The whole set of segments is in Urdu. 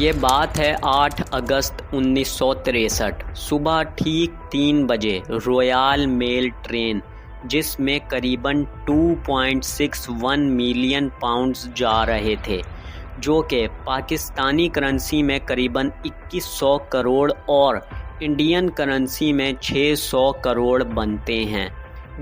یہ بات ہے 8 اگست 1963 صبح ٹھیک 3 بجے رویال میل ٹرین جس میں قریباً 2.61 ملین پاؤنڈز جا رہے تھے، جو کہ پاکستانی کرنسی میں قریباً 2100 کروڑ اور انڈین کرنسی میں 600 کروڑ بنتے ہیں۔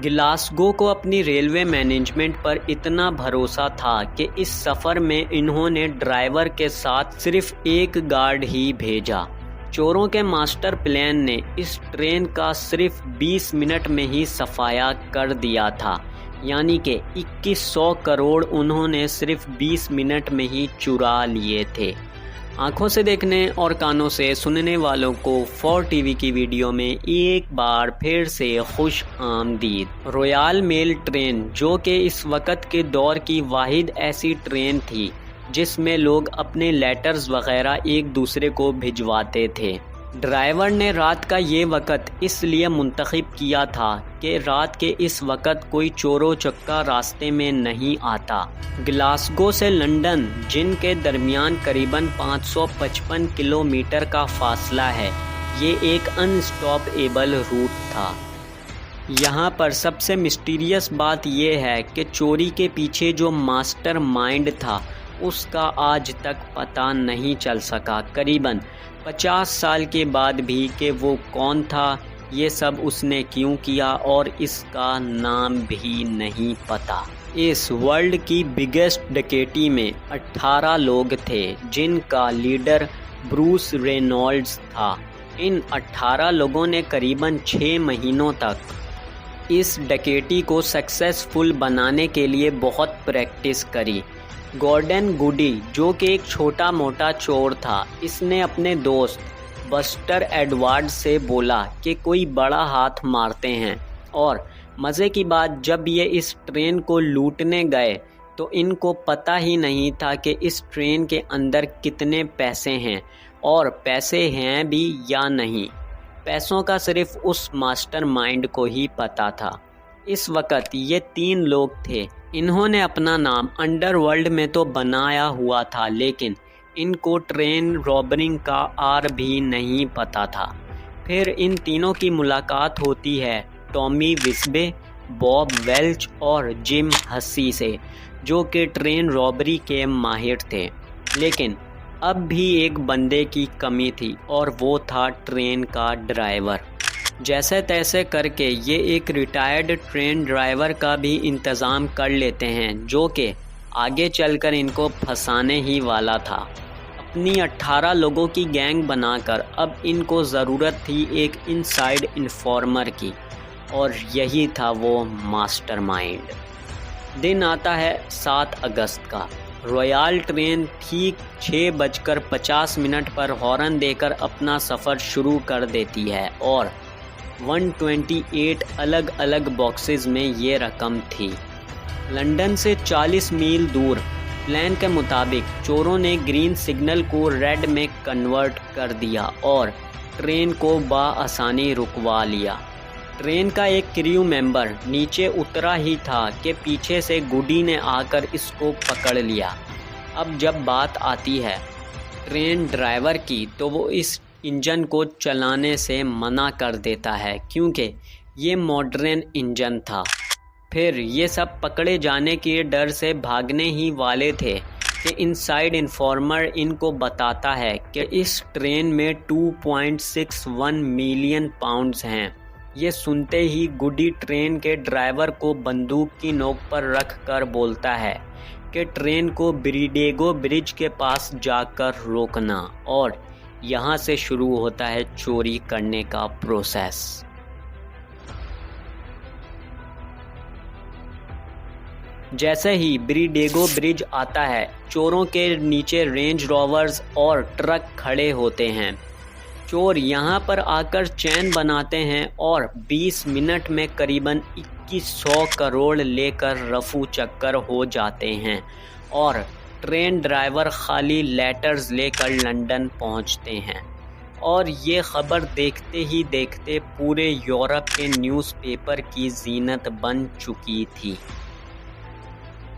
گلاسگو کو اپنی ریلوے مینجمنٹ پر اتنا بھروسہ تھا کہ اس سفر میں انہوں نے ڈرائیور کے ساتھ صرف ایک گارڈ ہی بھیجا۔ چوروں کے ماسٹر پلان نے اس ٹرین کا صرف 20 منٹ میں ہی صفایا کر دیا تھا، یعنی کہ 2100 کروڑ انہوں نے صرف 20 منٹ میں ہی چرا لیے تھے۔ آنکھوں سے دیکھنے اور کانوں سے سننے والوں کو 4 ٹی وی کی ویڈیو میں ایک بار پھر سے خوش آمدید۔ رویال میل ٹرین، جو کہ اس وقت کے دور کی واحد ایسی ٹرین تھی جس میں لوگ اپنے لیٹرز وغیرہ ایک دوسرے کو بھجواتے تھے۔ ڈرائیور نے رات کا یہ وقت اس لیے منتخب کیا تھا کہ رات کے اس وقت کوئی چور و چکا راستے میں نہیں آتا۔ گلاسگو سے لنڈن، جن کے درمیان قریباً 555 کلومیٹر کا فاصلہ ہے، یہ ایک ان سٹاپ ایبل روٹ تھا۔ یہاں پر سب سے مسٹیریس بات یہ ہے کہ چوری کے پیچھے جو ماسٹر مائنڈ تھا اس کا آج تک پتہ نہیں چل سکا، قریباً 50 سال کے بعد بھی، کہ وہ کون تھا، یہ سب اس نے کیوں کیا، اور اس کا نام بھی نہیں پتہ۔ اس ورلڈ کی بگیسٹ ڈکیٹی میں 18 لوگ تھے جن کا لیڈر بروس رینولڈز تھا۔ ان 18 لوگوں نے قریباً 6 مہینوں تک اس ڈکیٹی کو سکسیسفل بنانے کے لیے بہت پریکٹس کری۔ گورڈن گوڈی، جو کہ ایک چھوٹا موٹا چور تھا، اس نے اپنے دوست بسٹر ایڈورڈ سے بولا کہ کوئی بڑا ہاتھ مارتے ہیں، اور مزے کی بات، جب یہ اس ٹرین کو لوٹنے گئے تو ان کو پتہ ہی نہیں تھا کہ اس ٹرین کے اندر کتنے پیسے ہیں، اور پیسے ہیں بھی یا نہیں۔ پیسوں کا صرف اس ماسٹر مائنڈ کو ہی پتہ تھا۔ اس وقت یہ 3 لوگ تھے۔ انہوں نے اپنا نام انڈر ورلڈ میں تو بنایا ہوا تھا، لیکن ان کو ٹرین رابرنگ کا آر بھی نہیں پتا تھا۔ پھر ان تینوں کی ملاقات ہوتی ہے ٹامی وسبے، باب ویلچ اور جم ہسی سے، جو کہ ٹرین رابری کے ماہر تھے۔ لیکن اب بھی ایک بندے کی کمی تھی، اور وہ تھا ٹرین کا ڈرائیور۔ جیسے تیسے کر کے یہ ایک ریٹائرڈ ٹرین ڈرائیور کا بھی انتظام کر لیتے ہیں، جو کہ آگے چل کر ان کو پھنسانے ہی والا تھا۔ اپنی 18 لوگوں کی گینگ بنا کر اب ان کو ضرورت تھی ایک انسائیڈ انفارمر کی، اور یہی تھا وہ ماسٹر مائنڈ۔ دن آتا ہے 7 اگست کا۔ رویال ٹرین ٹھیک 6:50 پر ہارن دے کر اپنا سفر شروع کر دیتی ہے، اور 128 الگ الگ باکسز میں یہ رقم تھی۔ لنڈن سے 40 میل دور پلان کے مطابق چوروں نے گرین سگنل کو ریڈ میں کنورٹ کر دیا اور ٹرین کو بآسانی رکوا لیا۔ ٹرین کا ایک کریو ممبر نیچے اترا ہی تھا کہ پیچھے سے گوڈی نے آ کر اس کو پکڑ لیا۔ اب جب بات آتی ہے ٹرین ڈرائیور کی، تو وہ اس انجن کو چلانے سے منع کر دیتا ہے کیونکہ یہ ماڈرن انجن تھا۔ پھر یہ سب پکڑے جانے کے ڈر سے بھاگنے ہی والے تھے کہ انسائیڈ انفارمر ان کو بتاتا ہے کہ اس ٹرین میں 2.61 ملین پاؤنڈز ہیں۔ یہ سنتے ہی گوڈی ٹرین کے ڈرائیور کو بندوق کی نوک پر رکھ کر بولتا ہے کہ ٹرین کو بریڈیگو برج کے پاس جا کر روکنا، اور یہاں سے شروع ہوتا ہے چوری کرنے کا پروسیس۔ جیسے ہی بریڈیگو برج آتا ہے، چوروں کے نیچے رینج روورز اور ٹرک کھڑے ہوتے ہیں۔ چور یہاں پر آ کر چین بناتے ہیں اور 20 منٹ میں قریباً 2100 کروڑ لے کر رفو چکر ہو جاتے ہیں، اور ٹرین ڈرائیور خالی لیٹرز لے کر لنڈن پہنچتے ہیں۔ اور یہ خبر دیکھتے ہی دیکھتے پورے یورپ کے نیوز پیپر کی زینت بن چکی تھی۔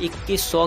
2100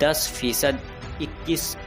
10% 21